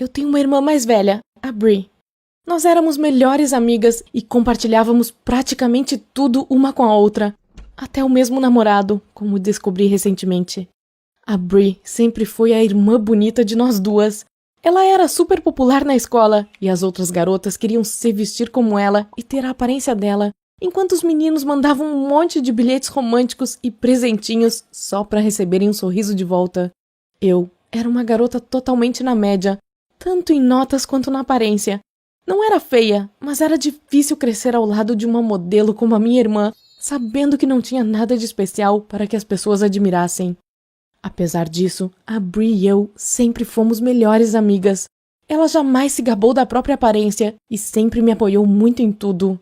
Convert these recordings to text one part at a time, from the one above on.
eu tenho uma irmã mais velha, a Bri. Nós éramos melhores amigas e compartilhávamos praticamente tudo uma com a outra, até o mesmo namorado, como descobri recentemente. A Bri sempre foi a irmã bonita de nós duas. Ela era super popular na escola e as outras garotas queriam se vestir como ela e ter a aparência dela, enquanto os meninos mandavam um monte de bilhetes românticos e presentinhos só para receberem um sorriso de volta. Eu era uma garota totalmente na média, tanto em notas quanto na aparência. Não era feia, mas era difícil crescer ao lado de uma modelo como a minha irmã, sabendo que não tinha nada de especial para que as pessoas admirassem. Apesar disso, a Bri e eu sempre fomos melhores amigas. Ela jamais se gabou da própria aparência e sempre me apoiou muito em tudo.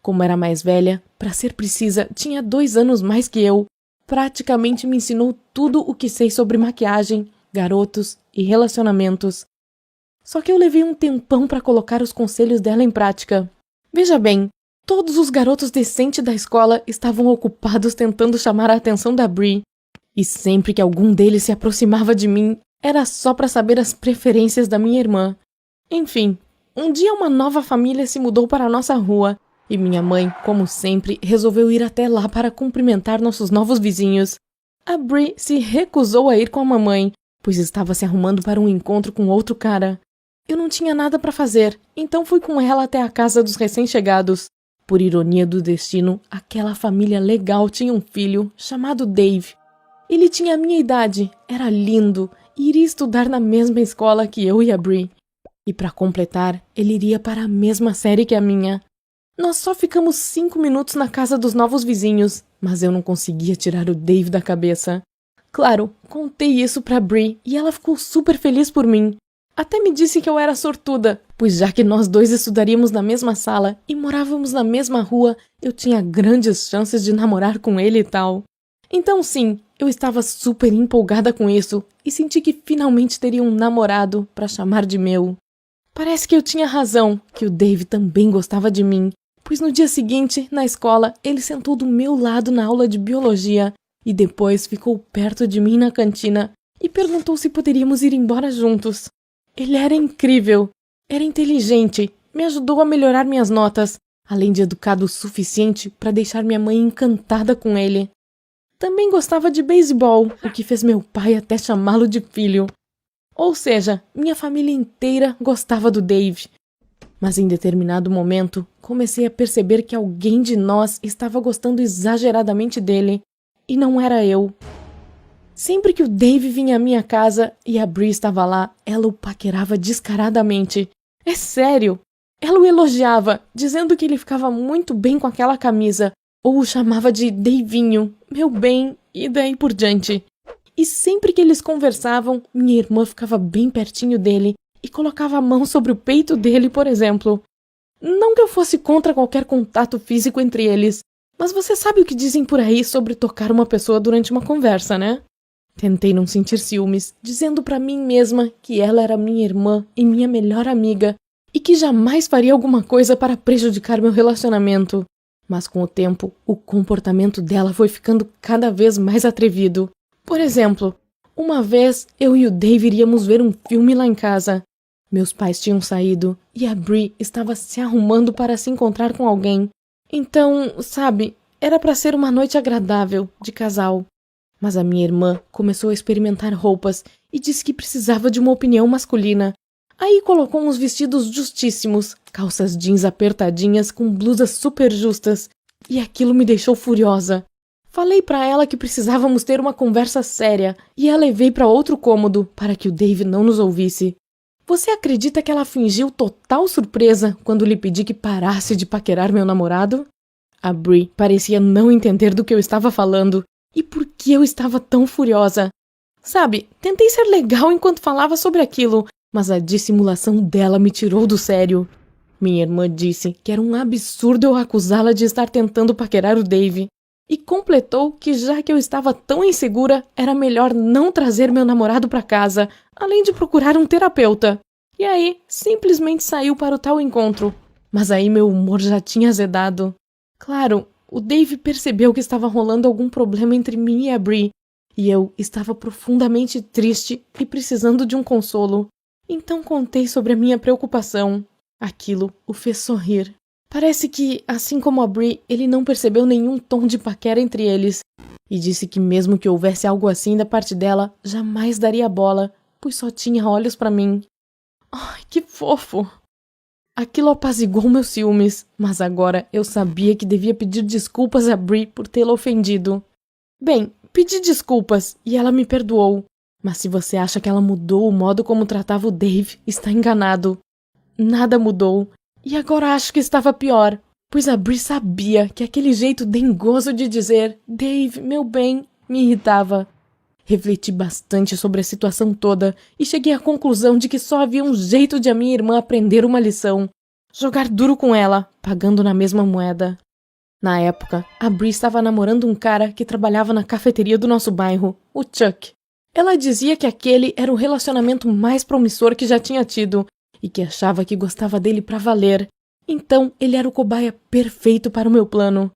Como era mais velha, para ser precisa, tinha 2 anos mais que eu. Praticamente me ensinou tudo o que sei sobre maquiagem, garotos e relacionamentos. Só que eu levei um tempão para colocar os conselhos dela em prática. Veja bem, todos os garotos decentes da escola estavam ocupados tentando chamar a atenção da Bri. E sempre que algum deles se aproximava de mim, era só para saber as preferências da minha irmã. Enfim, um dia uma nova família se mudou para a nossa rua, e minha mãe, como sempre, resolveu ir até lá para cumprimentar nossos novos vizinhos. A Bri se recusou a ir com a mamãe, pois estava se arrumando para um encontro com outro cara. Eu não tinha nada para fazer, então fui com ela até a casa dos recém-chegados. Por ironia do destino, aquela família legal tinha um filho chamado Dave. Ele tinha a minha idade, era lindo e iria estudar na mesma escola que eu e a Bri. E para completar, ele iria para a mesma série que a minha. Nós só ficamos 5 minutos na casa dos novos vizinhos, mas eu não conseguia tirar o Dave da cabeça. Claro, contei isso pra Bri e ela ficou super feliz por mim. Até me disse que eu era sortuda, pois já que nós dois estudaríamos na mesma sala e morávamos na mesma rua, eu tinha grandes chances de namorar com ele e tal. Então sim, eu estava super empolgada com isso e senti que finalmente teria um namorado para chamar de meu. Parece que eu tinha razão, que o Dave também gostava de mim, pois no dia seguinte, na escola, ele sentou do meu lado na aula de biologia e depois ficou perto de mim na cantina e perguntou se poderíamos ir embora juntos. Ele era incrível, era inteligente, me ajudou a melhorar minhas notas, além de educado o suficiente para deixar minha mãe encantada com ele. Também gostava de beisebol, o que fez meu pai até chamá-lo de filho. Ou seja, minha família inteira gostava do Dave. Mas em determinado momento, comecei a perceber que alguém de nós estava gostando exageradamente dele, e não era eu. Sempre que o Dave vinha à minha casa e a Bri estava lá, ela o paquerava descaradamente. É sério! Ela o elogiava, dizendo que ele ficava muito bem com aquela camisa, ou o chamava de Davinho, meu bem, e daí por diante. E sempre que eles conversavam, minha irmã ficava bem pertinho dele e colocava a mão sobre o peito dele, por exemplo. Não que eu fosse contra qualquer contato físico entre eles, mas você sabe o que dizem por aí sobre tocar uma pessoa durante uma conversa, né? Tentei não sentir ciúmes, dizendo pra mim mesma que ela era minha irmã e minha melhor amiga e que jamais faria alguma coisa para prejudicar meu relacionamento. Mas com o tempo, o comportamento dela foi ficando cada vez mais atrevido. Por exemplo, uma vez eu e o Dave iríamos ver um filme lá em casa. Meus pais tinham saído e a Bri estava se arrumando para se encontrar com alguém. Então, sabe, era para ser uma noite agradável, de casal. Mas a minha irmã começou a experimentar roupas e disse que precisava de uma opinião masculina. Aí colocou uns vestidos justíssimos, calças jeans apertadinhas com blusas super justas, e aquilo me deixou furiosa. Falei pra ela que precisávamos ter uma conversa séria e a levei para outro cômodo para que o Dave não nos ouvisse. Você acredita que ela fingiu total surpresa quando lhe pedi que parasse de paquerar meu namorado? A Bri parecia não entender do que eu estava falando e por que eu estava tão furiosa. Sabe, tentei ser legal enquanto falava sobre aquilo, mas a dissimulação dela me tirou do sério. Minha irmã disse que era um absurdo eu acusá-la de estar tentando paquerar o Dave. E completou que já que eu estava tão insegura, era melhor não trazer meu namorado para casa, além de procurar um terapeuta. E aí, simplesmente saiu para o tal encontro. Mas aí meu humor já tinha azedado. Claro, o Dave percebeu que estava rolando algum problema entre mim e a Bri, e eu estava profundamente triste e precisando de um consolo. Então contei sobre a minha preocupação. Aquilo o fez sorrir. Parece que, assim como a Bri, ele não percebeu nenhum tom de paquera entre eles, e disse que mesmo que houvesse algo assim da parte dela, jamais daria bola, pois só tinha olhos pra mim. Ai, que fofo! Aquilo apaziguou meus ciúmes, mas agora eu sabia que devia pedir desculpas a Bri por tê-la ofendido. Bem, pedi desculpas e ela me perdoou, mas se você acha que ela mudou o modo como tratava o Dave, está enganado. Nada mudou, e agora acho que estava pior, pois a Bri sabia que aquele jeito dengoso de dizer Dave, meu bem, me irritava. Refleti bastante sobre a situação toda e cheguei à conclusão de que só havia um jeito de a minha irmã aprender uma lição: jogar duro com ela, pagando na mesma moeda. Na época, a Bri estava namorando um cara que trabalhava na cafeteria do nosso bairro, o Chuck. Ela dizia que aquele era o relacionamento mais promissor que já tinha tido e que achava que gostava dele pra valer. Então, ele era o cobaia perfeito para o meu plano.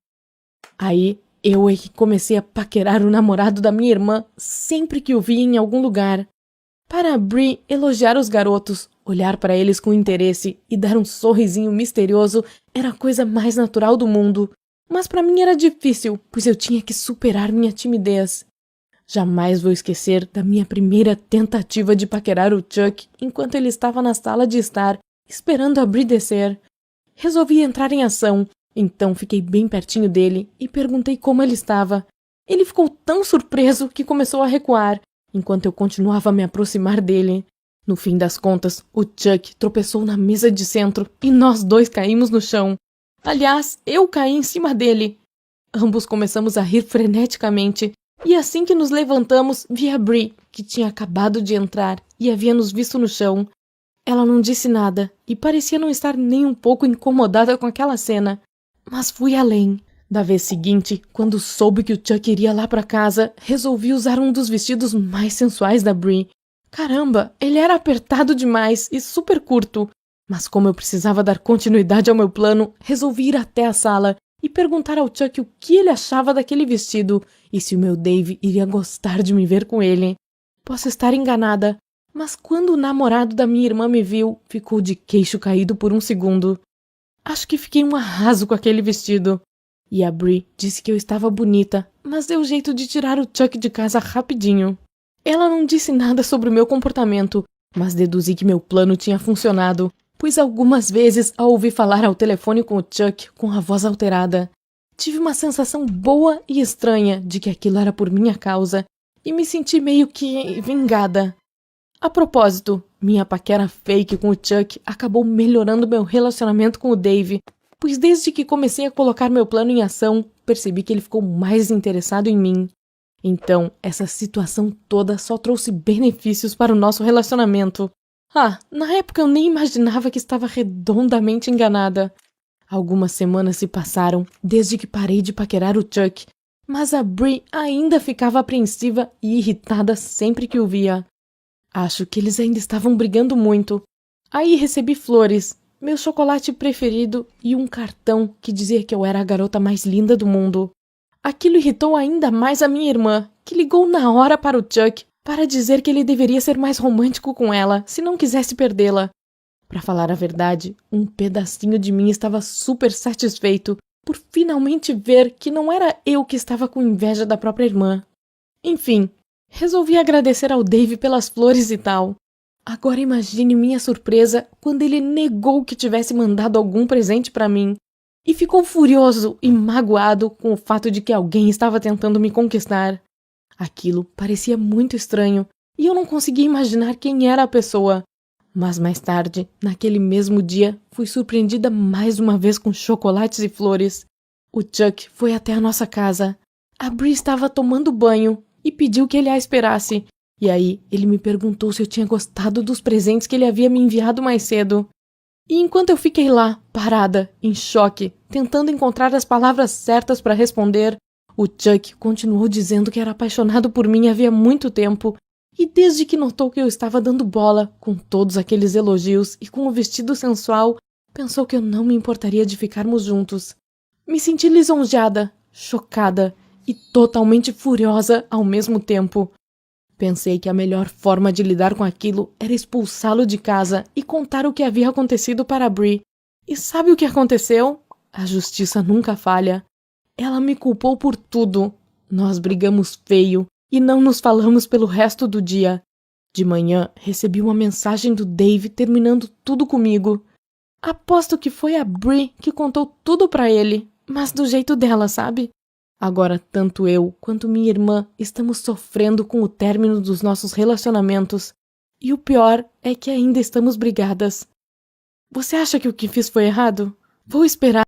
Aí, eu é que comecei a paquerar o namorado da minha irmã sempre que o via em algum lugar. Para a Bri, elogiar os garotos, olhar para eles com interesse e dar um sorrisinho misterioso era a coisa mais natural do mundo. Mas para mim era difícil, pois eu tinha que superar minha timidez. Jamais vou esquecer da minha primeira tentativa de paquerar o Chuck enquanto ele estava na sala de estar, esperando a Bri descer. Resolvi entrar em ação, então fiquei bem pertinho dele e perguntei como ele estava. Ele ficou tão surpreso que começou a recuar, enquanto eu continuava a me aproximar dele. No fim das contas, o Chuck tropeçou na mesa de centro e nós dois caímos no chão. Aliás, eu caí em cima dele. Ambos começamos a rir freneticamente, e assim que nos levantamos, vi a Bri, que tinha acabado de entrar e havia nos visto no chão. Ela não disse nada e parecia não estar nem um pouco incomodada com aquela cena. Mas fui além. Da vez seguinte, quando soube que o Chuck iria lá pra casa, resolvi usar um dos vestidos mais sensuais da Bri. Caramba, ele era apertado demais e super curto. Mas como eu precisava dar continuidade ao meu plano, resolvi ir até a sala e perguntar ao Chuck o que ele achava daquele vestido e se o meu Dave iria gostar de me ver com ele. Posso estar enganada, mas quando o namorado da minha irmã me viu, ficou de queixo caído por um segundo. Acho que fiquei um arraso com aquele vestido. E a Bri disse que eu estava bonita, mas deu jeito de tirar o Chuck de casa rapidinho. Ela não disse nada sobre o meu comportamento, mas deduzi que meu plano tinha funcionado, pois algumas vezes a ouvi falar ao telefone com o Chuck com a voz alterada. Tive uma sensação boa e estranha de que aquilo era por minha causa, e me senti meio que vingada. A propósito, minha paquera fake com o Chuck acabou melhorando meu relacionamento com o Dave, pois desde que comecei a colocar meu plano em ação, percebi que ele ficou mais interessado em mim. Então, essa situação toda só trouxe benefícios para o nosso relacionamento. Na época eu nem imaginava que estava redondamente enganada. Algumas semanas se passaram desde que parei de paquerar o Chuck, mas a Bri ainda ficava apreensiva e irritada sempre que o via. Acho que eles ainda estavam brigando muito. Aí recebi flores, meu chocolate preferido e um cartão que dizia que eu era a garota mais linda do mundo. Aquilo irritou ainda mais a minha irmã, que ligou na hora para o Chuck para dizer que ele deveria ser mais romântico com ela se não quisesse perdê-la. Para falar a verdade, um pedacinho de mim estava super satisfeito por finalmente ver que não era eu que estava com inveja da própria irmã. Enfim, resolvi agradecer ao Dave pelas flores e tal. Agora imagine minha surpresa quando ele negou que tivesse mandado algum presente para mim e ficou furioso e magoado com o fato de que alguém estava tentando me conquistar. Aquilo parecia muito estranho e eu não conseguia imaginar quem era a pessoa. Mas mais tarde, naquele mesmo dia, fui surpreendida mais uma vez com chocolates e flores. O Chuck foi até a nossa casa. A Bri estava tomando banho e pediu que ele a esperasse. E aí, ele me perguntou se eu tinha gostado dos presentes que ele havia me enviado mais cedo. E enquanto eu fiquei lá, parada, em choque, tentando encontrar as palavras certas para responder, o Chuck continuou dizendo que era apaixonado por mim havia muito tempo. E desde que notou que eu estava dando bola, com todos aqueles elogios e com o vestido sensual, pensou que eu não me importaria de ficarmos juntos. Me senti lisonjeada, chocada e totalmente furiosa ao mesmo tempo. Pensei que a melhor forma de lidar com aquilo era expulsá-lo de casa e contar o que havia acontecido para a Bri. E sabe o que aconteceu? A justiça nunca falha. Ela me culpou por tudo. Nós brigamos feio e não nos falamos pelo resto do dia. De manhã, recebi uma mensagem do Dave terminando tudo comigo. Aposto que foi a Bri que contou tudo pra ele, mas do jeito dela, sabe? Agora, tanto eu quanto minha irmã estamos sofrendo com o término dos nossos relacionamentos. E o pior é que ainda estamos brigadas. Você acha que o que fiz foi errado? Vou esperar